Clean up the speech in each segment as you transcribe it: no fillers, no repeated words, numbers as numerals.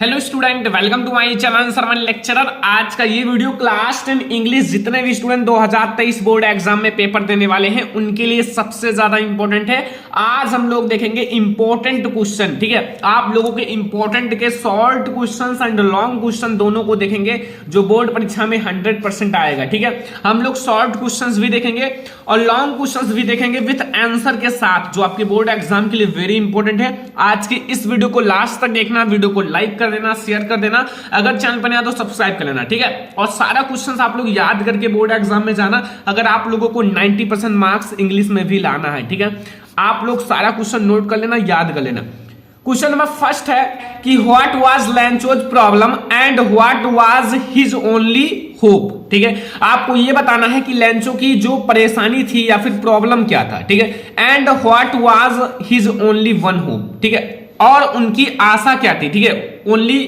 Hello student, welcome to my channel सरमन lecturer. आज का ये वीडियो क्लास 10 इंग्लिश जितने भी स्टूडेंट 2023 बोर्ड एग्जाम में पेपर देने वाले हैं उनके लिए सबसे ज्यादा इंपॉर्टेंट है। आज हम लोग देखेंगे इंपॉर्टेंट क्वेश्चन, ठीक है। आप लोगों के इंपॉर्टेंट के short question and long question दोनों को देखेंगे जो बोर्ड परीक्षा में 100% आएगा, ठीक है। हम लोग शॉर्ट क्वेश्चन भी देखेंगे और लॉन्ग क्वेश्चन भी देखेंगे विथ आंसर के साथ, जो आपके बोर्ड एग्जाम के लिए वेरी इंपॉर्टेंट है। आज की इस वीडियो को लास्ट तक देखना, वीडियो को लाइक कर देना, शेयर कर देना, अगर चैनल पर नया तो सब्सक्राइब कर लेना, ठीक है। और सारा क्वेश्चंस आप लोग याद करके बोर्ड एग्जाम में जाना, अगर आप लोगों को 90% मार्क्स इंग्लिश में भी लाना है, ठीक है। आप लोग सारा क्वेश्चन नोट कर लेना, याद कर लेना। क्वेश्चन नंबर फर्स्ट है कि what was Lencho's problem and what was his only hope, ठीक है। आपको यह बताना है कि लैंचो की जो परेशानी थी या फिर प्रॉब्लम क्या था, ठीक है। And what was his only one hope, ठीक है। और उनकी आशा क्या थी, ठीक है। ओनली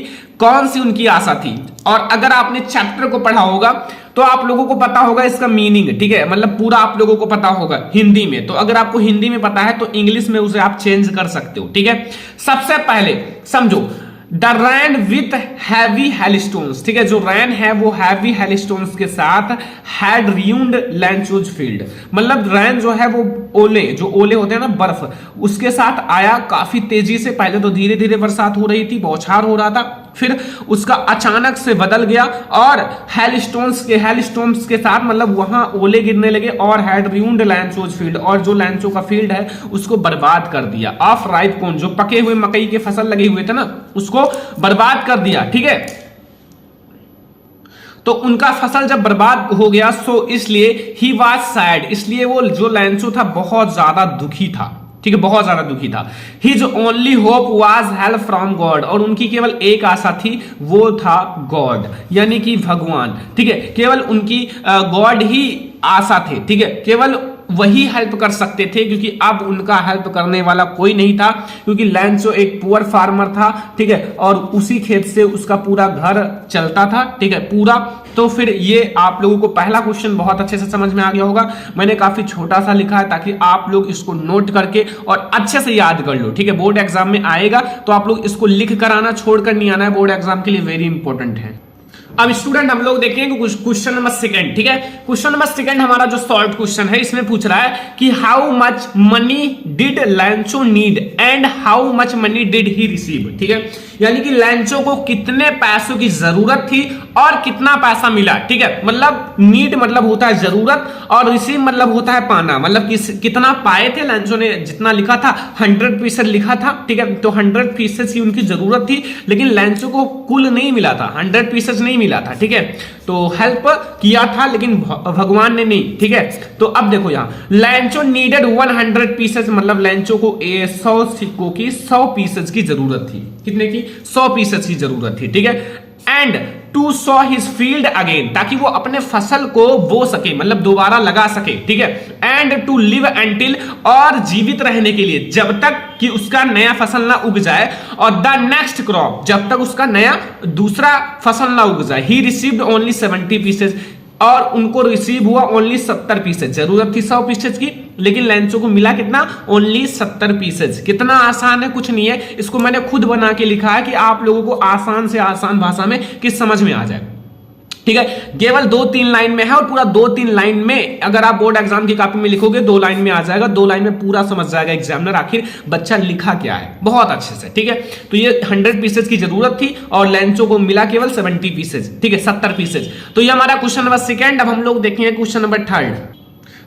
कौन सी उनकी आशा थी। और अगर आपने चैप्टर को पढ़ा होगा तो आप लोगों को पता होगा इसका मीनिंग, ठीक है। मतलब पूरा आप लोगों को पता होगा हिंदी में। तो अगर आपको हिंदी में पता है तो इंग्लिश में उसे आप चेंज कर सकते हो, ठीक है। सबसे पहले समझो, द रैन विथ हैवी हेलस्टोन्स, ठीक है। जो रैन है वो हैवी हेलस्टोन्स के साथ हैड र्यून्ड लैंचोज फील्ड, मतलब रैन जो है वो ओले, जो ओले होते हैं ना बर्फ, उसके साथ आया काफी तेजी से। पहले तो धीरे धीरे बरसात हो रही थी, बौछार हो रहा था, फिर उसका अचानक से बदल गया और हेलस्टोन्स के साथ मतलब वहां ओले गिरने लगे और हैड र्यून्ड लैंचोज फील्ड, और जो लैंचो का फील्ड है उसको बर्बाद कर दिया। ऑफ राइप कॉर्न, जो पके हुए मकई के फसल लगे हुए थे ना, उसको बर्बाद कर दिया, ठीक है। तो उनका फसल जब बर्बाद हो गया सो इसलिए ही वाज सैड, इसलिए वो जो लैंचो था बहुत ज्यादा दुखी था, ठीक है, बहुत ज्यादा दुखी था। His only hope was help from God, और उनकी केवल एक आशा थी, वो था गॉड, यानी कि भगवान, ठीक है। केवल उनकी गॉड ही आशा थे, ठीक है। केवल वही हेल्प कर सकते थे, क्योंकि अब उनका हेल्प करने वाला कोई नहीं था, क्योंकि लैंचो एक पुअर फार्मर था, ठीक है। और उसी खेत से उसका पूरा घर चलता था, ठीक है, पूरा। तो फिर ये आप लोगों को पहला क्वेश्चन बहुत अच्छे से समझ में आ गया होगा। मैंने काफी छोटा सा लिखा है ताकि आप लोग इसको नोट करके और अच्छे से याद कर लो, ठीक है। बोर्ड एग्जाम में आएगा तो आप लोग इसको लिख कर आना, छोड़कर नहीं आना है, बोर्ड एग्जाम के लिए वेरी इंपॉर्टेंट है। अब स्टूडेंट हम लोग देखेंगे क्वेश्चन नंबर सेकंड, ठीक है। क्वेश्चन नंबर सेकंड हमारा जो सॉल्व क्वेश्चन है, इसमें पूछ रहा है कि how much money did लैंचो need and how much money did he receive, ठीक है। यानी कि लैंचो को कितने पैसों की जरूरत थी और कितना पैसा मिला, ठीक है। मतलब नीड मतलब होता है जरूरत और रिसीव मतलब होता है पाना, मतलब कितना पाए थे लैंचो ने। जितना लिखा था 100% लिखा था, ठीक है। तो 100% की उनकी जरूरत थी, लेकिन लैंचो को कुल नहीं मिला था, 100% नहीं मिला था, ठीक है। तो हेल्प किया था लेकिन भगवान ने नहीं, ठीक है। तो अब देखो यहां लैंचो नीडेड 100 पीसेस, मतलब लैंचो को 100 सिक्कों की 100 पीसेस की जरूरत थी। कितने की? 100 पीसेस की जरूरत थी, ठीक है। And to saw his field again, ताकि वो अपने फसल को बो सके, मतलब दोबारा लगा सके, ठीक है। एंड टू लिव एंटिल, और जीवित रहने के लिए जब तक कि उसका नया फसल ना उग जाए, और द नेक्स्ट क्रॉप, जब तक उसका नया दूसरा फसल ना उग जाए। ही रिसीव्ड ओनली 70 पीसेस, और उनको रिसीव हुआ ओनली 70 पीसेस। जरूरत थी 100 पीसेस की, लेकिन लैंचो को मिला कितना? Only 70 pieces. कितना आसान है, कुछ नहीं है। इसको मैंने खुद बना के लिखा है कि आप लोगों को आसान से आसान भाषा में किस समझ में आ जाए, ठीक है। केवल 2-3 लाइन में है, और पूरा 2-3 लाइन में अगर आप बोर्ड एग्जाम की कॉपी में लिखोगे 2 लाइन में आ जाएगा, 2 लाइन में पूरा समझ जाएगा एग्जामिनर आखिर बच्चा लिखा क्या है, बहुत अच्छे से, ठीक है। तो ये 100 पीसेस की जरूरत थी और लैंचो को मिला केवल 70 पीसेस, ठीक है, 70 पीसेस। तो ये हमारा क्वेश्चन नंबर सेकेंड। अब हम लोग देखेंगे क्वेश्चन नंबर थर्ड।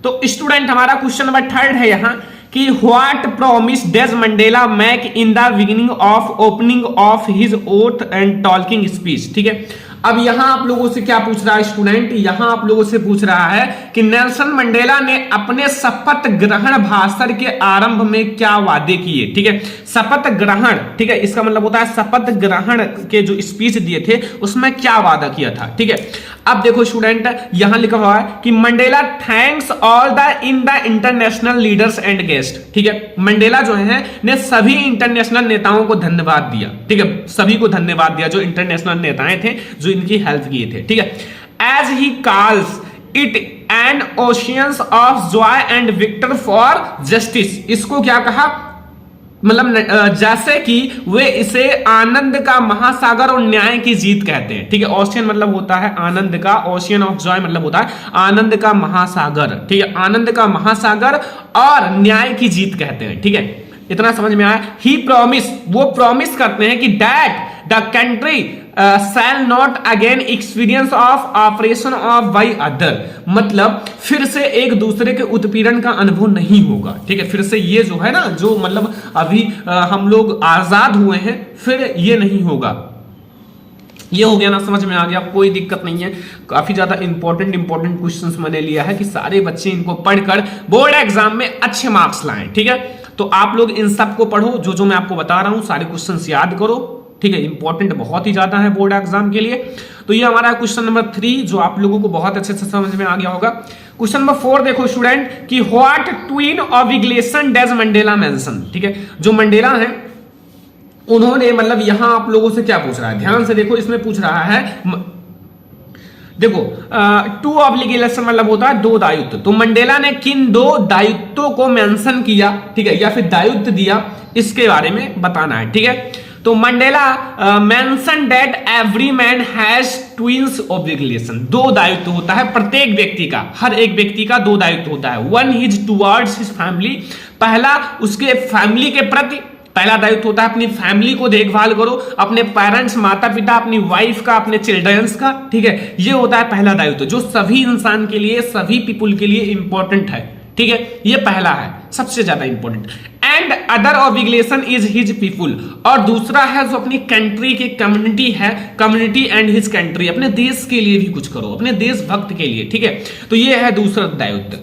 तो स्टूडेंट हमारा क्वेश्चन नंबर थर्ड है यहां कि what promise does Mandela make in the beginning of opening of his oath and talking speech, ठीक है। अब यहां आप लोगों से क्या पूछ रहा है स्टूडेंट? यहां आप लोगों से पूछ रहा है कि नेल्सन मंडेला ने अपने शपथ ग्रहण भाषण के आरंभ में क्या वादे किए, ठीक है। शपथ ग्रहण, ठीक है, इसका मतलब होता है शपथ ग्रहण के जो स्पीच दिए थे उसमें क्या वादा किया था, ठीक है। अब देखो स्टूडेंट, यहां लिखा हुआ है कि Mandela thanks all the international leaders and guest, ठीक है। मंडेला जो है ने सभी इंटरनेशनल नेताओं को धन्यवाद दिया, ठीक है, सभी को धन्यवाद दिया जो इंटरनेशनल नेताएं थे, जो इनकी हेल्प किए थे, ठीक है। As he calls it an oceans of joy and victor for justice, इसको क्या कहा? मतलब जैसे कि वे इसे आनंद का महासागर और न्याय की जीत कहते हैं। ठीक है, ओशियन मतलब होता है आनंद का, ओशियन ऑफ जॉय मतलब होता है आनंद का महासागर। ठीक है, आनंद का महासागर और न्याय की जीत कहते हैं। ठीक है, इतना समझ में आया। ही प्रॉमिस, वो प्रॉमिस करते हैं कि that the country shall not again experience of operation of by other, मतलब फिर से एक दूसरे के उत्पीड़न का अनुभव नहीं होगा। ठीक है, फिर से ये जो है ना, जो मतलब अभी हम लोग आजाद हुए हैं, फिर ये नहीं होगा। ये हो गया ना, समझ में आ गया, कोई दिक्कत नहीं है। काफी ज्यादा इंपॉर्टेंट क्वेश्चंस मैंने लिया है कि सारे बच्चे इनको पढ़कर बोर्ड एग्जाम में अच्छे मार्क्स लाएं। ठीक है, तो आप लोग इन सब को पढ़ो, जो जो मैं आपको बता रहा हूं सारे क्वेश्चंस याद करो। ठीक है, इंपॉर्टेंट बहुत ही ज्यादा है बोर्ड एग्जाम के लिए। तो ये हमारा क्वेश्चन नंबर 3 जो आप लोगों को बहुत अच्छे से समझ में आ गया होगा। क्वेश्चन नंबर 4 देखो स्टूडेंट कि what twin of obligation does Mandela mention. ठीक है, जो मंडेला है उन्होंने, मतलब यहां आप लोगों से क्या पूछ रहा है, ध्यान से देखो, इसमें पूछ रहा है, देखो टू ऑब्लिगेशन मतलब होता है दो दायित्व। तो मंडेला ने किन दो दायित्वों को मेंशन किया, ठीक है, या फिर दायित्व दिया, इसके बारे में बताना है। ठीक है, तो Mandela mention that every man has twins obligation, दो दायित्व होता है प्रत्येक व्यक्ति का, हर एक व्यक्ति का दो दायित्व होता है। One his towards his family, पहला उसके फैमिली के प्रति, पहला दायित्व होता है अपनी फैमिली को देखभाल करो, अपने पेरेंट्स माता पिता, अपनी वाइफ का, अपने चिल्ड्रंस का। ठीक है, ये होता है पहला दायित्व जो सभी इंसान के लिए, सभी पीपुल के लिए इंपॉर्टेंट है। ठीक है, ये पहला है सबसे ज्यादा important. And other obligation is his people, और दूसरा है जो अपनी कंट्री की कम्युनिटी है, कम्युनिटी एंड हिज कंट्री, अपने देश के लिए भी कुछ करो, अपने देशभक्त के लिए। ठीक है, तो ये है दूसरा दायित्व।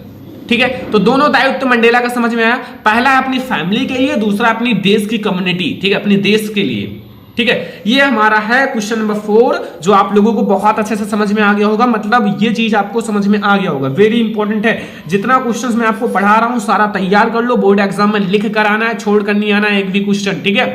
ठीक है, तो दोनों दायित्व मंडेला का समझ में आया। पहला है अपनी फैमिली के लिए, दूसरा अपनी देश की कम्युनिटी। ठीक है, अपने देश के लिए। ठीक है, ये हमारा है क्वेश्चन नंबर 4 जो आप लोगों को बहुत अच्छे से समझ में आ गया होगा, मतलब ये चीज आपको समझ में आ गया होगा, वेरी इंपॉर्टेंट है। जितना क्वेश्चंस मैं आपको पढ़ा रहा हूं सारा तैयार कर लो, बोर्ड एग्जाम में लिख कर आना है, छोड़ कर नहीं आना है एक भी क्वेश्चन। ठीक है,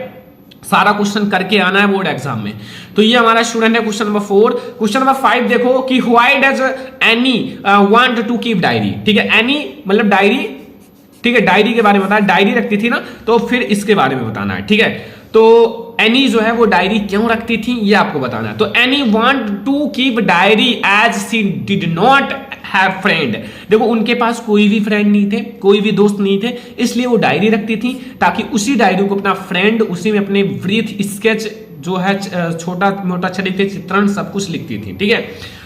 सारा क्वेश्चन करके आना है बोर्ड एग्जाम में। तो ये हमारा स्टूडेंट है क्वेश्चन नंबर 4। क्वेश्चन नंबर 5 देखो कि why does Anne want to keep diary. ठीक है, एनी मतलब डायरी, ठीक है, डायरी के बारे में बताया, डायरी रखती थी ना, तो फिर इसके बारे में बताना है। ठीक है, तो एनी जो है वो डायरी क्यों रखती थी ये आपको बताना है। तो Anne want to keep diary as she did not have friend, देखो उनके पास कोई भी फ्रेंड नहीं थे, कोई भी दोस्त नहीं थे, इसलिए वो डायरी रखती थी ताकि उसी डायरी को अपना फ्रेंड, उसी में अपने ब्रीथ स्केच जो है छोटा मोटा चरित्र चित्रण सब कुछ लिखती थी। ठीक है,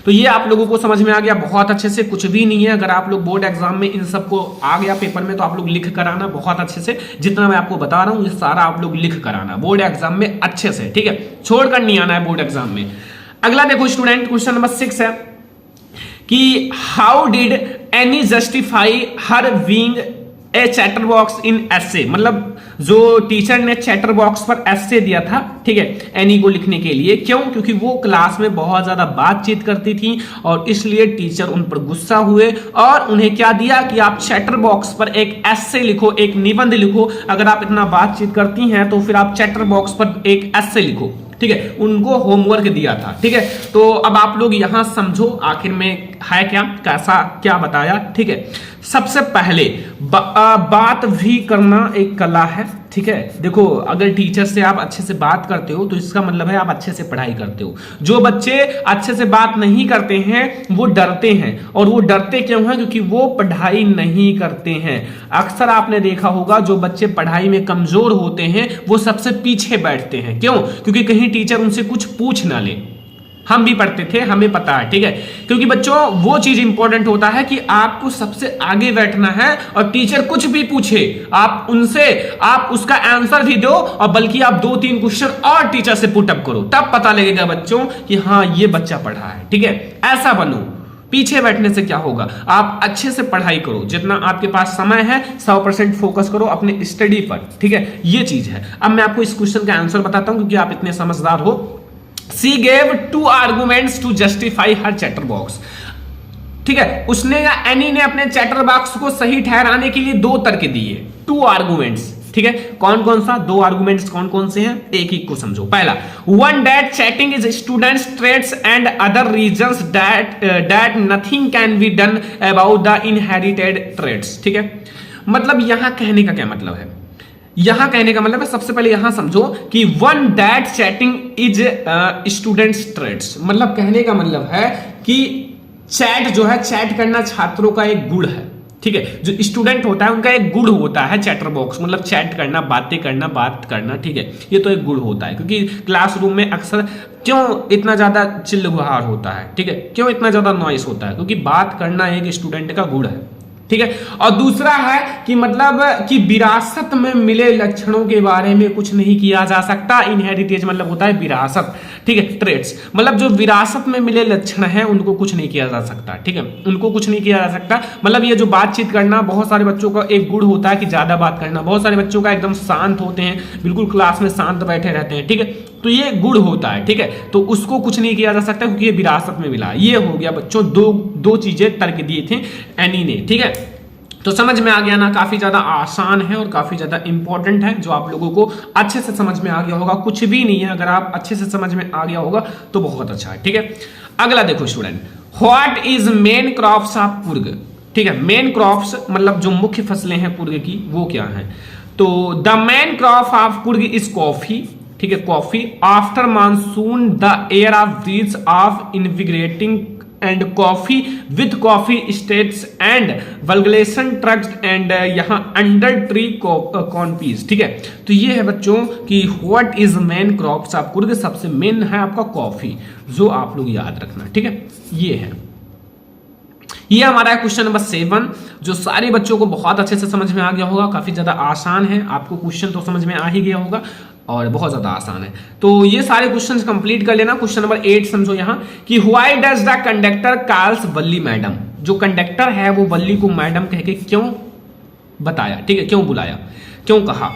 तो ये आप लोगों को समझ में आ गया बहुत अच्छे से, कुछ भी नहीं है। अगर आप लोग बोर्ड एग्जाम में इन सबको आ गया पेपर में तो आप लोग लिख कर आना बहुत अच्छे से, जितना मैं आपको बता रहा हूं ये सारा आप लोग लिख कर आना बोर्ड एग्जाम में अच्छे से। ठीक है, छोड़कर नहीं आना है बोर्ड एग्जाम में। अगला देखो स्टूडेंट क्वेश्चन नंबर 6 है कि how did Annie justify her being a chatterbox in essay, मतलब जो टीचर ने चैटर बॉक्स पर एसे दिया था, ठीक है, एनी को लिखने के लिए। क्यों? क्योंकि वो क्लास में बहुत ज्यादा बातचीत करती थी और इसलिए टीचर उन पर गुस्सा हुए और उन्हें क्या दिया कि आप चैटर बॉक्स पर एक एसे लिखो, एक निबंध लिखो। अगर आप इतना बातचीत करती हैं तो फिर आप चैटर बॉक्स पर एक एसे लिखो। ठीक है, उनको होमवर्क दिया था। ठीक है, तो अब आप लोग यहां समझो आखिर में है क्या, कैसा क्या बताया। ठीक है, सबसे पहले बात भी करना एक कला है। ठीक है, देखो अगर टीचर से आप अच्छे से बात करते हो तो इसका मतलब है आप अच्छे से पढ़ाई करते हो। जो बच्चे अच्छे से बात नहीं करते हैं वो डरते हैं, और वो डरते क्यों हैं? क्योंकि वो पढ़ाई नहीं करते हैं। अक्सर आपने देखा होगा जो बच्चे पढ़ाई में कमजोर होते हैं वो सबसे पीछे बैठते हैं। क्यों? क्योंकि कहीं टीचर उनसे कुछ पूछ ना ले। हम भी पढ़ते थे, हमें पता है। ठीक है, क्योंकि बच्चों वो चीज इंपॉर्टेंट होता है कि आपको सबसे आगे बैठना है और टीचर कुछ भी पूछे आप उनसे, आप उसका आंसर भी दो और बल्कि आप 2-3 क्वेश्चन और टीचर से पुटअप करो, तब पता लगेगा बच्चों कि हाँ ये बच्चा पढ़ा है। ठीक है, ऐसा बनो। पीछे बैठने से क्या होगा? आप अच्छे से पढ़ाई करो, जितना आपके पास समय है 100% फोकस करो अपने स्टडी पर। ठीक है, ये चीज है। अब मैं आपको इस क्वेश्चन का आंसर बताता हूं क्योंकि आप इतने समझदार हो। She gave 2 arguments to justify her chatter box. ठीक है, उसने या एनी ने अपने चैटर बॉक्स को सही ठहराने के लिए 2 तर्क दिए, 2 आर्गुमेंट्स। ठीक है, कौन कौन सा 2 आर्गुमेंट्स कौन कौन से हैं एक एक को समझो। पहला, one that chatting is students trades and other reasons that nothing can be done about the inherited trades. ठीक है, मतलब यहां कहने का क्या मतलब है यहां कहने का मतलब है, सबसे पहले यहां समझो कि one that chatting is students trades, मतलब कहने का मतलब है कि चैट जो है, चैट करना छात्रों का एक गुण है। ठीक है, जो स्टूडेंट होता है उनका एक गुण होता है चैटर बॉक्स, मतलब चैट करना, बातें करना, बात करना। ठीक है, ये तो एक गुण होता है, क्योंकि क्लासरूम में अक्सर क्यों इतना ज्यादा चिल्लघुहार होता है, ठीक है, क्यों इतना ज्यादा नॉइस होता है, क्योंकि बात करना एक स्टूडेंट का गुण है। ठीक है, और दूसरा है कि मतलब कि विरासत में मिले लक्षणों के बारे में कुछ नहीं किया जा सकता। इनहेरिटेज मतलब होता है विरासत, ठीक है, ट्रेड्स, मतलब जो विरासत में मिले लक्षण हैं उनको कुछ नहीं किया जा सकता। ठीक है, उनको कुछ नहीं किया जा सकता, मतलब ये जो बातचीत करना, बहुत सारे बच्चों का एक गुण होता है कि ज्यादा बात करना, बहुत सारे बच्चों का एकदम शांत होते हैं, बिल्कुल क्लास में शांत बैठे रहते हैं। ठीक है, तो ये गुण होता है। ठीक है, तो उसको कुछ नहीं किया जा सकता क्योंकि ये विरासत में मिला। ये हो गया बच्चों, दो चीजें तर्क दिए थे एनी ने। ठीक है, तो समझ में आ गया ना, काफी ज्यादा आसान है और काफी ज्यादा इंपॉर्टेंट है, जो आप लोगों को अच्छे से समझ में आ गया होगा। कुछ भी नहीं है, अगर आप अच्छे से समझ में आ गया होगा तो बहुत अच्छा है। ठीक है, अगला देखो student, what is main crops of Coorg. ठीक है, मेन क्रॉप्स मतलब जो मुख्य फसलें हैं कुर्ग की वो क्या है, तो the main crop of Coorg is coffee. ठीक है, coffee. After monsoon the air of breeze of invigorating and coffee with coffee states and वल्गलेशन ट्रक्स एंड यहां अंडर ट्री कॉर्नपीस। ठीक है, तो ये है बच्चों कि what is main crops of Coorg, सबसे मेन है आपका कॉफी, जो आप लोग याद रखना। ठीक है, ये है, ये हमारा है क्वेश्चन नंबर 7, जो सारे बच्चों को बहुत अच्छे से समझ में आ गया होगा। काफी ज्यादा आसान है, आपको क्वेश्चन तो समझ में आ ही गया होगा और बहुत ज्यादा आसान है। तो ये सारे क्वेश्चंस कंप्लीट कर लेना। क्वेश्चन नंबर 8 समझो यहां कि why does the conductor calls Valli madam. जो कंडक्टर है वो वल्ली को मैडम कह के क्यों बताया, ठीक है, क्यों बुलाया, क्यों कहा।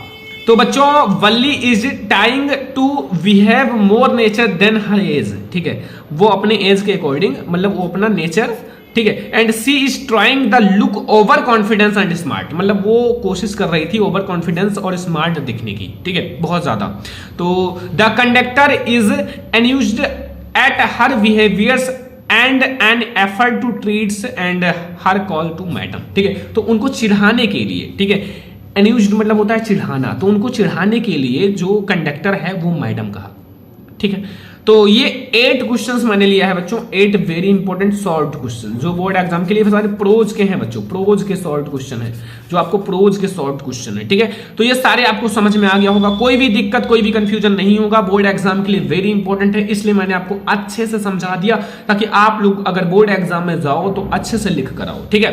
तो बच्चों Valli is trying to behave more mature than her age. ठीक है, वो अपने एज के अकॉर्डिंग, मतलब वो अपना नेचर, ठीक है, and she is trying the look over confidence and smart, मतलब वो कोशिश कर रही थी ओवर कॉन्फिडेंस और स्मार्ट दिखने की। ठीक है, बहुत ज्यादा। तो the conductor is amused at her behaviours and an effort to treats and her call to madam. ठीक है, तो उनको चिढ़ाने के लिए, ठीक है, एन्यूज्ड मतलब होता है चिढ़ाना, तो उनको चिढ़ाने के लिए जो कंडक्टर है वो मैडम कहा। ठीक है, तो ये 8 क्वेश्चंस मैंने लिया है बच्चों, 8 वेरी इंपॉर्टेंट सॉल्व क्वेश्चन, जो बोर्ड एग्जाम के लिए सारे प्रोज के हैं बच्चों, प्रोज के सॉल्व क्वेश्चन है, जो आपको प्रोज के सॉल्व क्वेश्चन है। ठीक है, तो ये सारे आपको समझ में आ गया होगा, कोई भी दिक्कत, कोई भी कंफ्यूजन नहीं होगा। बोर्ड एग्जाम के लिए वेरी इंपॉर्टेंट है, इसलिए मैंने आपको अच्छे से समझा दिया, ताकि आप लोग अगर बोर्ड एग्जाम में जाओ तो अच्छे से लिख कर आओ। ठीक है,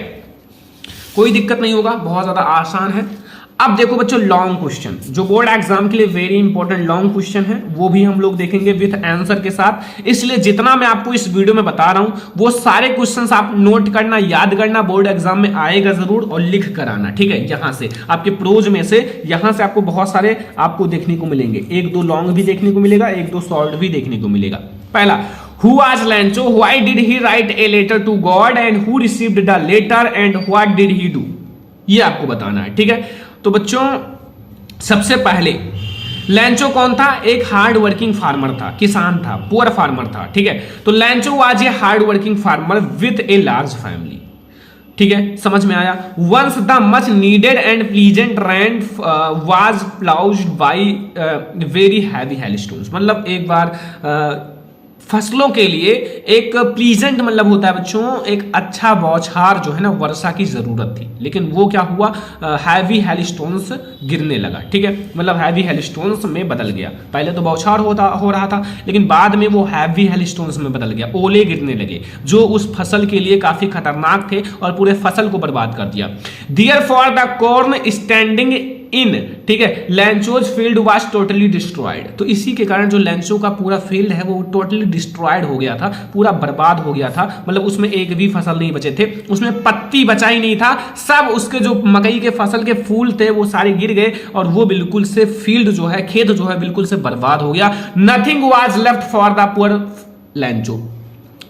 कोई दिक्कत नहीं होगा, बहुत ज्यादा आसान है। अब देखो बच्चों लॉन्ग क्वेश्चन, जो बोर्ड एग्जाम के लिए वेरी इंपॉर्टेंट लॉन्ग क्वेश्चन है, वो भी हम लोग देखेंगे विथ आंसर के साथ। इसलिए जितना मैं आपको इस वीडियो में बता रहा हूं वो सारे क्वेश्चंस आप नोट करना, याद करना, बोर्ड एग्जाम में आएगा जरूर, और लिख कर आना। ठीक है, यहां से आपके प्रोज में से, यहां से आपको बहुत सारे आपको देखने को मिलेंगे, 1-2 लॉन्ग भी देखने को मिलेगा, 1-2 शॉर्ट भी देखने को मिलेगा। पहला, Who was Lancho? Why did he write a letter to God? And who received the letter? And what did he do? ये आपको बताना है। ठीक है, तो बच्चों सबसे पहले लैंचो कौन था? एक हार्ड वर्किंग फार्मर था, किसान था, पुअर फार्मर था। ठीक है, तो Lencho was a hard working farmer with a large family. ठीक है, समझ में आया। Once the much needed and pleasant rain was ploughed by very heavy hailstones, मतलब एक बार फसलों के लिए एक प्लीजेंट मतलब होता है बच्चों, एक अच्छा बौछार जो है ना, वर्षा की जरूरत थी, लेकिन वो क्या हुआ, हैवी हेलस्टोन्स गिरने लगा। ठीक है, मतलब हैवी हेलस्टोन्स में बदल गया। पहले तो बौछार हो रहा था, लेकिन बाद में वो हैवी हेलस्टोन्स में बदल गया, ओले गिरने लगे, जो उस फसल के लिए काफी खतरनाक थे और पूरे फसल को बर्बाद कर दिया। Therefore the corn standing in, ठीक है, लैंचोज फील्ड वाज टोटली डिस्ट्रॉयड, तो इसी के कारण जो लैंचो का पूरा फील्ड है वो टोटली डिस्ट्रॉयड हो गया था, पूरा बर्बाद हो गया था, मतलब उसमें एक भी फसल नहीं बचे थे, उसमें पत्ती बचा ही नहीं था, सब उसके जो मकई के फसल के फूल थे वो सारे गिर गए और वो बिल्कुल से फील्ड जो है, खेत जो है, बिल्कुल से बर्बाद हो गया। Nothing was left for the poor लैंचो,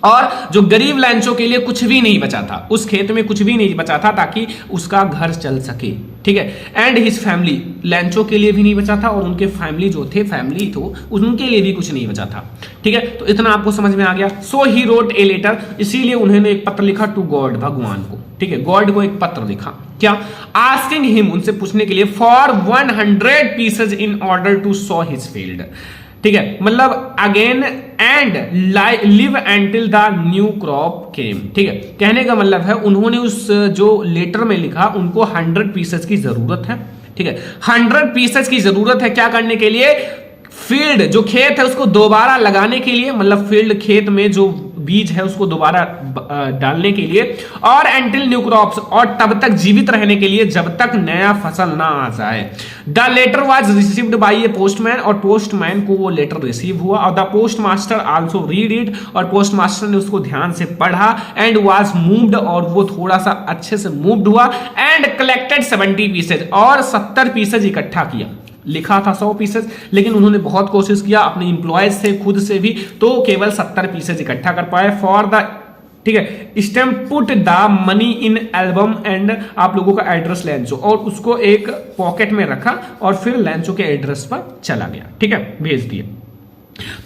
और जो गरीब लैंचो के लिए कुछ भी नहीं बचा था, उस खेत में कुछ भी नहीं बचा था ताकि उसका घर चल सके। ठीक है, एंड हिज फैमिली, लैंचो के लिए भी नहीं बचा था और उनके फैमिली जो थे, फैमिली तो उनके लिए भी कुछ नहीं बचा था। ठीक है, तो इतना आपको समझ में आ गया। सो ही रोट ए लेटर, इसीलिए उन्होंने एक पत्र लिखा टू गॉड, भगवान को। ठीक है, गॉड को एक पत्र लिखा, क्या, आस्किंग हिम, उनसे पूछने के लिए, for 100 pieces in order to saw his field. ठीक है, मतलब again and live until the new crop came. ठीक है, कहने का मतलब है उन्होंने उस जो लेटर में लिखा, उनको 100 पीसेस की जरूरत है। ठीक है, 100 पीसेस की जरूरत है क्या करने के लिए, फील्ड जो खेत है उसको दोबारा लगाने के लिए, मतलब फील्ड खेत में जो बीज है उसको दोबारा डालने के लिए, और एंटिल न्यू क्रॉप्स, और तब तक जीवित रहने के लिए जब तक नया फसल ना आ जाए। The letter was received by a postman, और पोस्टमैन को वो लेटर रिसीव हुआ, और द पोस्ट मास्टर आल्सो रीड इट, और पोस्ट मास्टर ने उसको ध्यान से पढ़ा, एंड वाज मूव्ड, और वो थोड़ा सा अच्छे से मूव्ड हुआ, एंड कलेक्टेड 70 पीसेज, और 70 पीसेज इकट्ठा किया। लिखा था 100 पीसेज, लेकिन उन्होंने बहुत कोशिश किया अपने इंप्लॉयज से, खुद से भी, तो केवल 70 पीसेज इकट्ठा कर पाए। फॉर द, ठीक है, stamp put the money in album, and आप लोगों का एड्रेस लैंचो, और उसको एक पॉकेट में रखा और फिर लैंचो के एड्रेस पर चला गया। ठीक है, भेज दिए।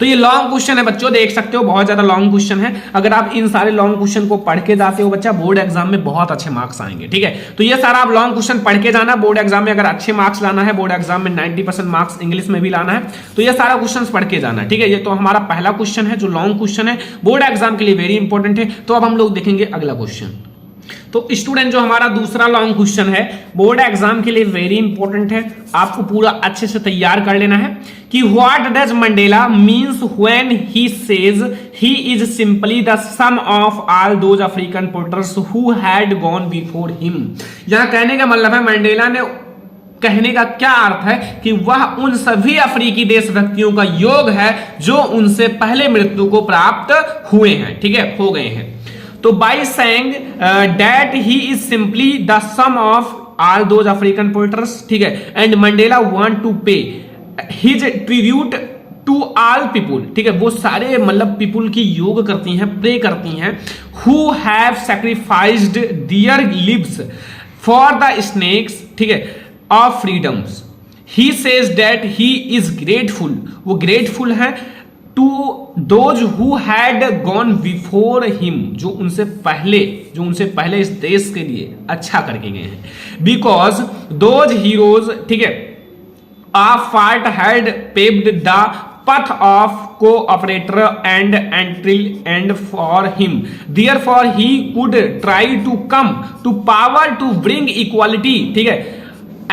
तो ये लॉन्ग क्वेश्चन है बच्चों, देख सकते हो बहुत ज्यादा लॉन्ग क्वेश्चन है। अगर आप इन सारे लॉन्ग क्वेश्चन को पढ़ के जाते हो बच्चा, बोर्ड एग्जाम में बहुत अच्छे मार्क्स आएंगे। ठीक है, तो ये सारा आप लॉन्ग क्वेश्चन पढ़ के जाना। बोर्ड एग्जाम में अगर अच्छे मार्क्स लाना है, बोर्ड एग्जाम में 90% मार्क्स इंग्लिश में भी लाना है, तो ये सारा क्वेश्चन पढ़ के जाना। ठीक है, ये तो हमारा पहला क्वेश्चन है जो लॉन्ग क्वेश्चन है, बोर्ड एग्जाम के लिए वेरी इंपॉर्टेंट है। तो अब हम लोग देखेंगे अगला क्वेश्चन। तो स्टूडेंट जो हमारा दूसरा लॉन्ग क्वेश्चन है, बोर्ड एग्जाम के लिए वेरी इंपॉर्टेंट है, आपको पूरा अच्छे से तैयार कर लेना है कि what does Mandela means when he says he is simply the sum of all those African porters who had gone before him. यहां कहने का मतलब है, मंडेला ने कहने का क्या अर्थ है कि वह उन सभी अफ्रीकी देशभक्तियों का योग है जो उनसे पहले मृत्यु को प्राप्त हुए हैं। ठीक है, हो गए हैं। तो by saying that he is simply the sum of all those African porters, ठीक है, and Mandela want to pay his tribute to all people. ठीक है, वो सारे मतलब पीपुल की योग करती हैं, प्रे करती हैं, who have sacrificed their lives for the snakes, ठीक है, of freedoms. He says that he is grateful, वो ग्रेटफुल है to those who had gone before him, जो उनसे पहले इस देश के लिए अच्छा करके गए हैं। बिकॉज दोज हीरोज, ठीक है, of fight had paved the path of cooperator and until and for him, therefore he could try to come to power to bring equality, ठीक है,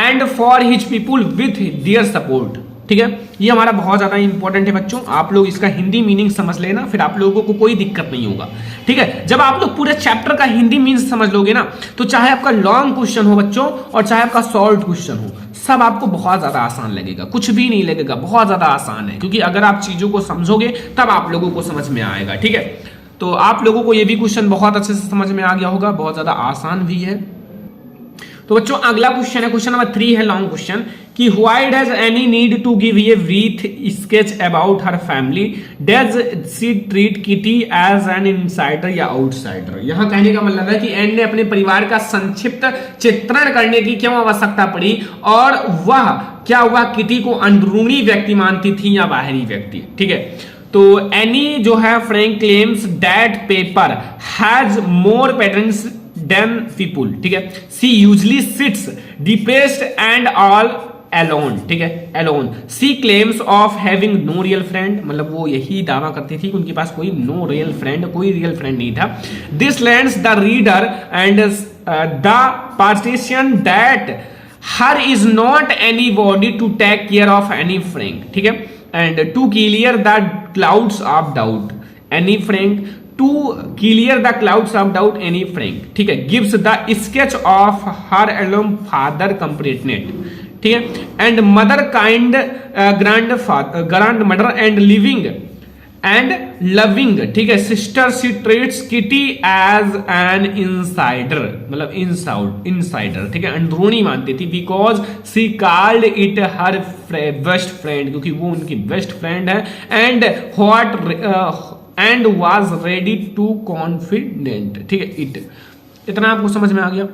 and for his people with their support। ठीक है, ये हमारा बहुत ज्यादा important है बच्चों, आप लोग इसका हिंदी मीनिंग समझ लेना, फिर आप लोगों को कोई दिक्कत नहीं होगा। ठीक है, जब आप लोग पूरे चैप्टर का हिंदी मीनिंग समझ लोगे ना, तो चाहे आपका लॉन्ग क्वेश्चन हो बच्चों और चाहे आपका शॉर्ट क्वेश्चन हो, सब आपको बहुत ज्यादा आसान लगेगा, कुछ भी नहीं लगेगा, बहुत ज्यादा आसान है, क्योंकि अगर आप चीजों को समझोगे तब आप लोगों को समझ में आएगा। ठीक है, तो आप लोगों को ये भी क्वेश्चन बहुत अच्छे से समझ में आ गया होगा, बहुत ज्यादा आसान भी है। तो बच्चों अगला क्वेश्चन है, क्वेश्चन नंबर 3 है लॉन्ग क्वेश्चन, कि why does Anne need to give a brief sketch about her family, does she treat Kitty as an insider या आउटसाइडर। यहां कहने का मतलब है कि एन ने अपने परिवार का संक्षिप्त चित्रण करने की क्यों आवश्यकता पड़ी, और वह क्या हुआ किटी को अंदरूनी व्यक्ति मानती थी या बाहरी व्यक्ति। ठीक है, तो एनी जो है Frank claims that paper has more patterns than people. ठीक है, she usually sits depressed and all alone, ठीक है, alone. She claims of having no real friend, मतलब वो यही दावा करती थी कि उनके पास कोई no real friend, कोई real friend नहीं था. This lands the reader and the partition that her is not anybody to take care of any friend, ठीक है, and to clear the clouds of doubt any friend, to clear the clouds of doubt any friend, ठीक है, gives the sketch of her alone father completeness, ठीक है, and mother kind grand mother and living and loving, ठीक है, sister she treats Kitty as an insider, मतलब insider, ठीक है, अंदरूनी मानती थी, because she called it her best friend, क्योंकि वो उनकी बेस्ट फ्रेंड है, and was ready to confident, ठीक है, इतना आपको समझ में आ गया।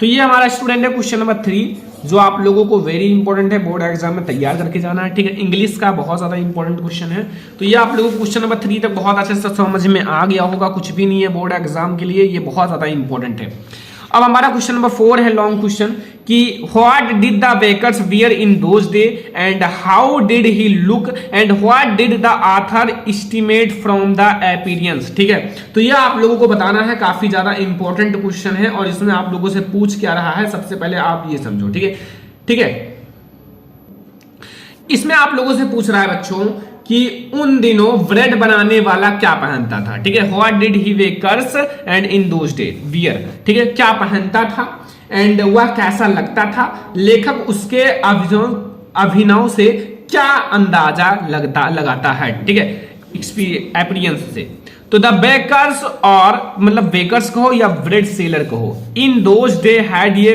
तो ये हमारा स्टूडेंट है क्वेश्चन नंबर 3, जो आप लोगों को वेरी इंपॉर्टेंट है, बोर्ड एग्जाम में तैयार करके जाना है, ठीक है। इंग्लिश का बहुत ज्यादा इंपॉर्टेंट क्वेश्चन है। तो ये आप लोगों को क्वेश्चन नंबर 3 तक बहुत अच्छे से समझ में आ गया होगा, कुछ भी नहीं है बोर्ड एग्जाम के लिए, ये बहुत ज्यादा इंपॉर्टेंट है। अब हमारा क्वेश्चन नंबर 4 है लॉन्ग क्वेश्चन कि what did the bakers wear in those day and how did he look and what did the author estimate from the appearance, ठीक है। तो ये आप लोगों को बताना है, काफी ज्यादा इंपॉर्टेंट क्वेश्चन है और इसमें आप लोगों से पूछ क्या रहा है, सबसे पहले आप ये समझो, ठीक है, ठीक है। इसमें आप लोगों से पूछ रहा है बच्चों कि उन दिनों ब्रेड बनाने वाला क्या पहनता था, ठीक है। What did he bakers and in those day wear, ठीक है, क्या पहनता था एंड वह कैसा लगता था, लेखक उसके अभिनव से क्या अंदाजा लगाता है, ठीक है, एक्सपीरियंस से। तो द बेकर्स, और मतलब बेकर्स कहो या ब्रेड सेलर कहो, इन दोज डे हैड ये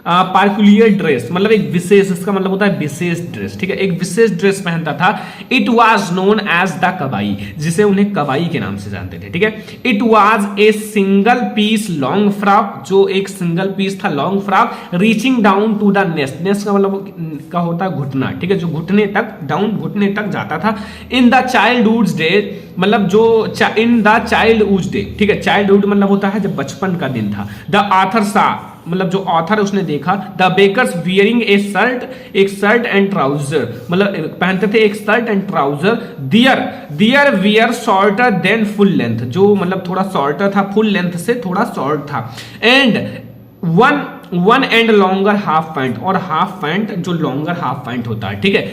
पार्कुलियर ड्रेस, मतलब एक विशेष, इसका मतलब होता है विशेष ड्रेस, ठीक है, एक विशेष ड्रेस पहनता था। It was known as the kabai, जिसे उन्हें कबाई के नाम से जानते थे, ठीक है। It was a single piece long frock, जो एक सिंगल पीस था long frock, reaching down to the nest, nest का मतलब का होता है घुटना, ठीक है, जो घुटने तक, डाउन घुटने तक जाता था। इन द चाइल्डहुड डे, मतलब जो इन द चाइल्डहुड डे, ठीक है, चाइल्डहुड मतलब होता है जब बचपन का दिन था। द ऑथर सा, मतलब जो ऑथर उसने देखा, the bakers wearing a shirt, एक शर्ट एंड ट्राउजर, मतलब पहनते थे एक shirt and trouser. There were shorter than full length, जो मतलब थोड़ा शॉर्टर था, फुल लेंथ से थोड़ा शॉर्ट था। And one and longer half pant, और हाफ पैंट जो लॉन्गर हाफ पैंट होता है, ठीक है।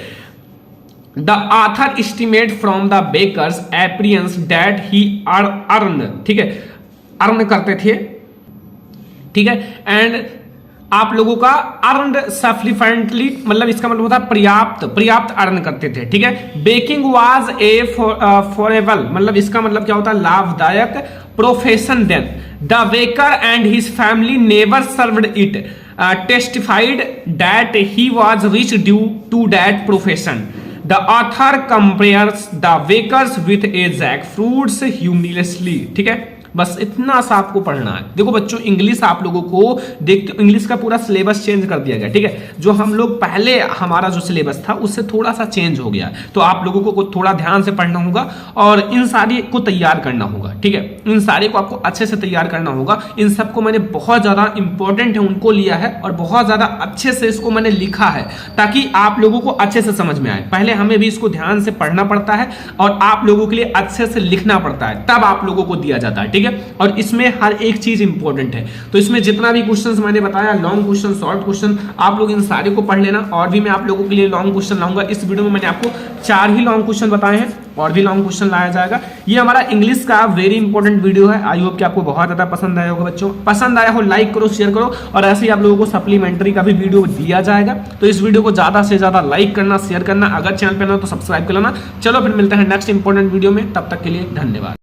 The author estimate from the bakers appearance that he earn, ठीक है, अर्न करते थे, ठीक है। एंड आप लोगों का अर्नड सफिशिएंटली, मतलब इसका मतलब होता है पर्याप्त अर्न करते थे, ठीक है। बेकिंग वाज ए फॉरेबल, मतलब इसका मतलब क्या होता है, लाभदायक profession then. The baker and his family never served it, testified that he was rich due to that profession. The author compares the bakers with a jack fruits humorously, ठीक है। बस इतना सा आपको पढ़ना है। देखो बच्चों, इंग्लिश आप लोगों को देखते, इंग्लिश का पूरा सिलेबस चेंज कर दिया गया, ठीक है। जो हम लोग पहले, हमारा जो सिलेबस था उससे थोड़ा सा चेंज हो गया, तो आप लोगों को थोड़ा ध्यान से पढ़ना होगा और इन सारी को तैयार करना होगा, ठीक है। इन सारे को आपको अच्छे से तैयार करना होगा। इन सबको मैंने बहुत ज्यादा इंपॉर्टेंट है उनको लिया है और बहुत ज्यादा अच्छे से इसको मैंने लिखा है, ताकि आप लोगों को अच्छे से समझ में आए। पहले हमें भी इसको ध्यान से पढ़ना पड़ता है और आप लोगों के लिए अच्छे से लिखना पड़ता है, तब आप लोगों को दिया जाता है, ठीक है। और इसमें हर एक चीज इंपॉर्टेंट है, तो इसमें जितना भी क्वेश्चंस मैंने बताया, लॉन्ग क्वेश्चन, शॉर्ट क्वेश्चन, आप लोग इन सारे को पढ़ लेना। और भी मैं आप लोगों के लिए लॉन्ग क्वेश्चन लाऊंगा। इस वीडियो में मैंने आपको 4 ही लॉन्ग क्वेश्चन बताए हैं, और भी लॉन्ग क्वेश्चन लाया जाएगा। ये हमारा इंग्लिश का वेरी इंपॉर्टेंट वीडियो है। आई होप कि आपको बहुत ज्यादा पसंद आया होगा बच्चों। पसंद आया हो लाइक करो, शेयर करो, और ऐसे ही आप लोगों को सप्लीमेंट्री का भी वीडियो दिया जाएगा। तो इस वीडियो को ज्यादा से ज्यादा लाइक करना, शेयर करना, अगर चैनल पर ना तो सब्सक्राइब कर लेना। चलो फिर मिलते हैं नेक्स्ट इंपॉर्टेंट वीडियो में, तब तक के लिए धन्यवाद।